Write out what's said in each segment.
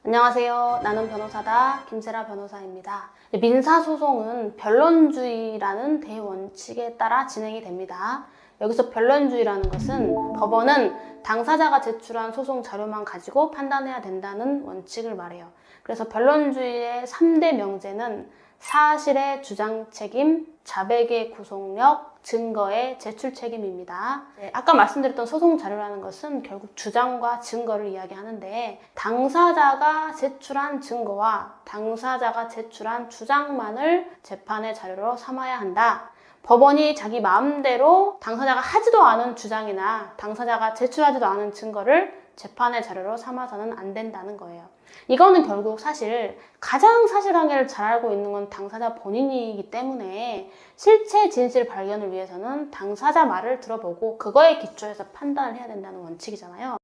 안녕하세요. 나는 변호사다. 김세라 변호사입니다. 민사소송은 변론주의라는 대원칙에 따라 진행이 됩니다. 여기서 변론주의라는 것은 법원은 당사자가 제출한 소송 자료만 가지고 판단해야 된다는 원칙을 말해요. 그래서 변론주의의 3대 명제는 사실의 주장 책임, 자백의 구속력, 증거의 제출 책임입니다. 아까 말씀드렸던 소송 자료라는 것은 결국 주장과 증거를 이야기하는데, 당사자가 제출한 증거와 당사자가 제출한 주장만을 재판의 자료로 삼아야 한다. 법원이 자기 마음대로 당사자가 하지도 않은 주장이나 당사자가 제출하지도 않은 증거를 재판의 자료로 삼아서는 안 된다는 거예요. 이거는 결국 사실 가장 사실관계를 잘 알고 있는 건 당사자 본인이기 때문에 실체 진실 발견을 위해서는 당사자 말을 들어보고 그거에 기초해서 판단을 해야 된다는 원칙이잖아요.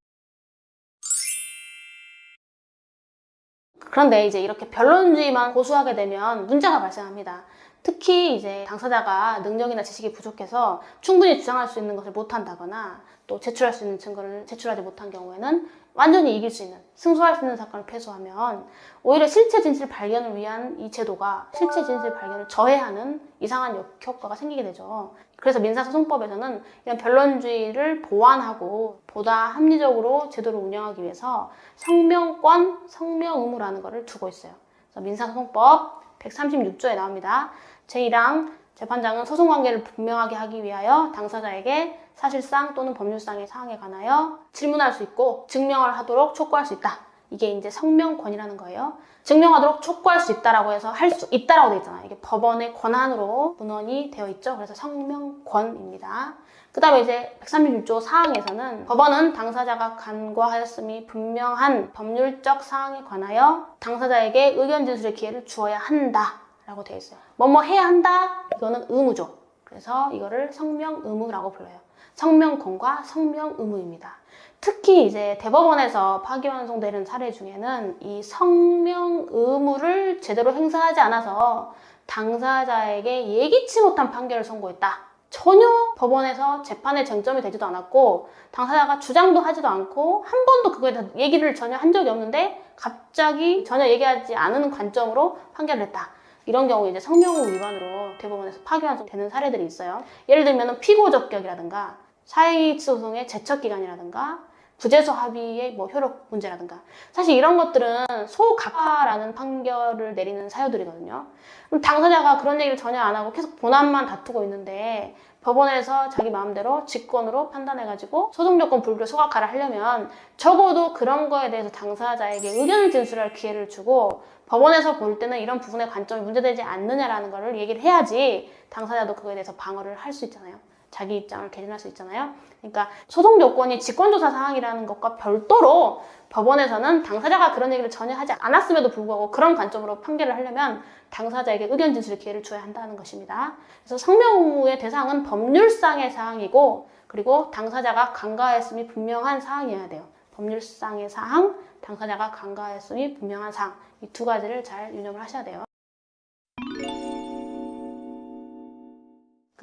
그런데 이제 이렇게 변론주의만 고수하게 되면 문제가 발생합니다. 특히 이제 당사자가 능력이나 지식이 부족해서 충분히 주장할 수 있는 것을 못한다거나 또 제출할 수 있는 증거를 제출하지 못한 경우에는 완전히 이길 수 있는, 승소할 수 있는 사건을 패소하면 오히려 실체 진실 발견을 위한 이 제도가 실체 진실 발견을 저해하는 이상한 역효과가 생기게 되죠. 그래서 민사소송법에서는 이런 변론주의를 보완하고 보다 합리적으로 제도를 운영하기 위해서 성명권, 성명의무라는 것을 두고 있어요. 그래서 민사소송법 136조에 나옵니다. 제1항 재판장은 소송관계를 분명하게 하기 위하여 당사자에게 사실상 또는 법률상의 사항에 관하여 질문할 수 있고 증명을 하도록 촉구할 수 있다. 이게 이제 성명권이라는 거예요. 증명하도록 촉구할 수 있다라고 해서 할 수 있다라고 되어 있잖아요. 이게 법원의 권한으로 문헌이 되어 있죠. 그래서 성명권입니다. 그 다음에 이제 136조 사항에서는 법원은 당사자가 간과하였음이 분명한 법률적 사항에 관하여 당사자에게 의견 진술의 기회를 주어야 한다 라고 되어 있어요. 뭐뭐 해야 한다? 이거는 의무죠. 그래서 이거를 성명의무라고 불러요. 성명권과 성명의무입니다. 특히 이제 대법원에서 파기환송되는 사례 중에는 이 성명의무를 제대로 행사하지 않아서 당사자에게 예기치 못한 판결을 선고했다. 전혀 법원에서 재판에 쟁점이 되지도 않았고 당사자가 주장도 하지도 않고 한 번도 그거에 대해서 얘기를 전혀 한 적이 없는데 갑자기 전혀 얘기하지 않은 관점으로 판결을 했다. 이런 경우 이제 성명의무 위반으로 대법원에서 파기환송되는 사례들이 있어요. 예를 들면 피고적격이라든가 사행이치소송의 제척기간이라든가 부재소 합의의 효력 문제라든가, 사실 이런 것들은 소각하라는 판결을 내리는 사유들이거든요. 그럼 당사자가 그런 얘기를 전혀 안 하고 계속 본안만 다투고 있는데 법원에서 자기 마음대로 직권으로 판단해가지고 소송요건 불기로 소각하를 하려면 적어도 그런 거에 대해서 당사자에게 의견을 진술할 기회를 주고 법원에서 볼 때는 이런 부분의 관점이 문제되지 않느냐라는 거를 얘기를 해야지 당사자도 그거에 대해서 방어를 할 수 있잖아요. 자기 입장을 개진할 수 있잖아요. 그러니까 소송 요건이 직권조사 사항이라는 것과 별도로 법원에서는 당사자가 그런 얘기를 전혀 하지 않았음에도 불구하고 그런 관점으로 판결을 하려면 당사자에게 의견 진술의 기회를 줘야 한다는 것입니다. 그래서 성명의무의 대상은 법률상의 사항이고, 그리고 당사자가 간과했음이 분명한 사항이어야 돼요. 법률상의 사항, 당사자가 간과했음이 분명한 사항, 이 두 가지를 잘 유념을 하셔야 돼요.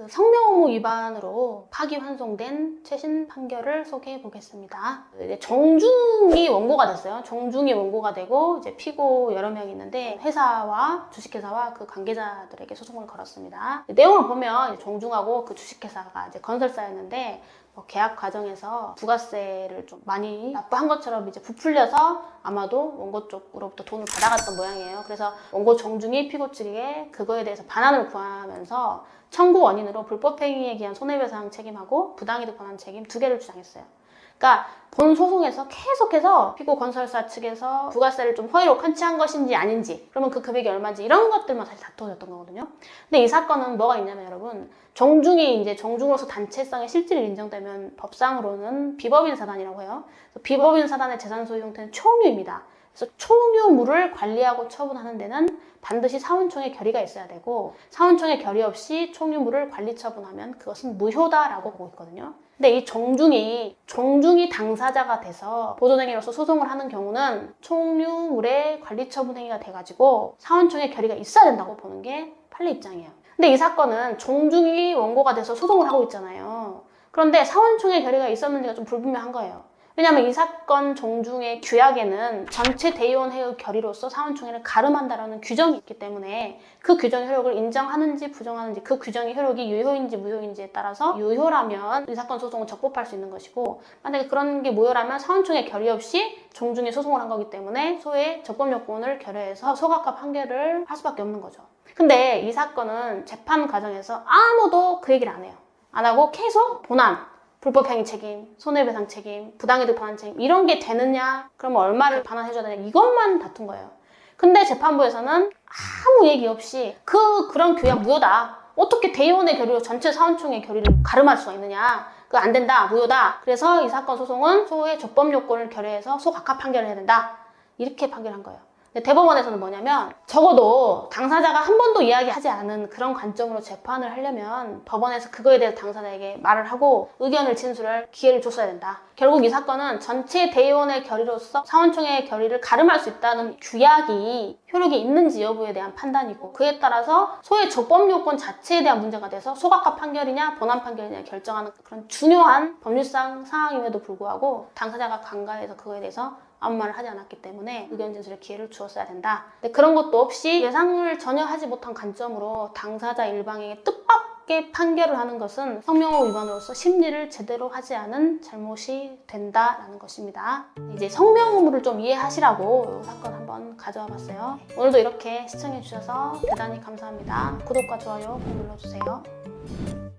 성명의무 위반으로 파기환송된 최신 판결을 소개해 보겠습니다. 이제 정중이 원고가 됐어요. 정중이 원고가 되고 이제 피고 여러 명이 있는데 회사와 주식회사와 그 관계자들에게 소송을 걸었습니다. 내용을 보면 정중하고 그 주식회사가 이제 건설사였는데 계약 과정에서 부가세를 좀 많이 납부한 것처럼 이제 부풀려서 아마도 원고 쪽으로부터 돈을 받아갔던 모양이에요. 그래서 원고 정중이 피고 측에 그거에 대해서 반환을 구하면서 청구 원인으로 불법행위에 기한 손해배상 책임하고 부당이득 반환 책임 두 개를 주장했어요. 그러니까 본 소송에서 계속해서 피고 건설사 측에서 부가세를 좀 허위로 컨치한 것인지 아닌지, 그러면 그 금액이 얼마인지 이런 것들만 사실 다투어졌던 거거든요. 근데 이 사건은 뭐가 있냐면 여러분, 정중이 이제 정중으로서 단체성의 실질이 인정되면 법상으로는 비법인 사단이라고 해요. 비법인 사단의 재산 소유 형태는 총유입니다. 그래서 총유물을 관리하고 처분하는 데는 반드시 사원총회 결의가 있어야 되고, 사원총회 결의 없이 총유물을 관리 처분하면 그것은 무효다라고 보고 있거든요. 근데 이 정중이 당사자가 돼서 보존행위로서 소송을 하는 경우는 총유물의 관리 처분 행위가 돼가지고 사원총회 결의가 있어야 된다고 보는 게 판례 입장이에요. 근데 이 사건은 정중이 원고가 돼서 소송을 하고 있잖아요. 그런데 사원총회 결의가 있었는지가 좀 불분명한 거예요. 왜냐하면 이 사건 종중의 규약에는 전체 대의원회의 결의로서 사원총회를 가름한다라는 규정이 있기 때문에 그 규정의 효력을 인정하는지 부정하는지 그 규정의 효력이 유효인지 무효인지에 따라서 유효라면 이 사건 소송을 적법할 수 있는 것이고 만약에 그런 게 무효라면 사원총회 결의 없이 종중에 소송을 한 거기 때문에 소의 적법 요건을 결여해서 소각과 판결을 할 수밖에 없는 거죠. 근데 이 사건은 재판 과정에서 아무도 그 얘기를 안 해요. 안 하고 계속 본안, 불법행위 책임, 손해배상 책임, 부당이득 반환 책임 이런 게 되느냐, 그러면 얼마를 반환해줘야 되냐 이것만 다툰 거예요. 근데 재판부에서는 아무 얘기 없이 그런 규약 무효다. 어떻게 대의원의 결의로 전체 사원총회 결의를 가름할 수가 있느냐. 그거 안 된다. 무효다. 그래서 이 사건 소송은 소의 적법 요건을 결여해서 소각하 판결을 해야 된다. 이렇게 판결한 거예요. 근데 대법원에서는 뭐냐면 적어도 당사자가 한 번도 이야기하지 않은 그런 관점으로 재판을 하려면 법원에서 그거에 대해서 당사자에게 말을 하고 의견을 진술할 기회를 줬어야 된다. 결국 이 사건은 전체 대의원의 결의로서 사원총회의 결의를 가름할 수 있다는 규약이 효력이 있는지 여부에 대한 판단이고 그에 따라서 소의 적법 요건 자체에 대한 문제가 돼서 소각화 판결이냐 본안 판결이냐 결정하는 그런 중요한 법률상 상황임에도 불구하고 당사자가 간과해서 그거에 대해서 아무 말을 하지 않았기 때문에 의견 진술의 기회를 주었어야 된다. 근데 그런 것도 없이 예상을 전혀 하지 못한 관점으로 당사자 일방에게 뜻밖의 판결을 하는 것은 성명호 위반으로서 심리를 제대로 하지 않은 잘못이 된다라는 것입니다. 이제 성명의무를 좀 이해하시라고 이 사건 한번 가져와 봤어요. 오늘도 이렇게 시청해 주셔서 대단히 감사합니다. 구독과 좋아요 꼭 눌러주세요.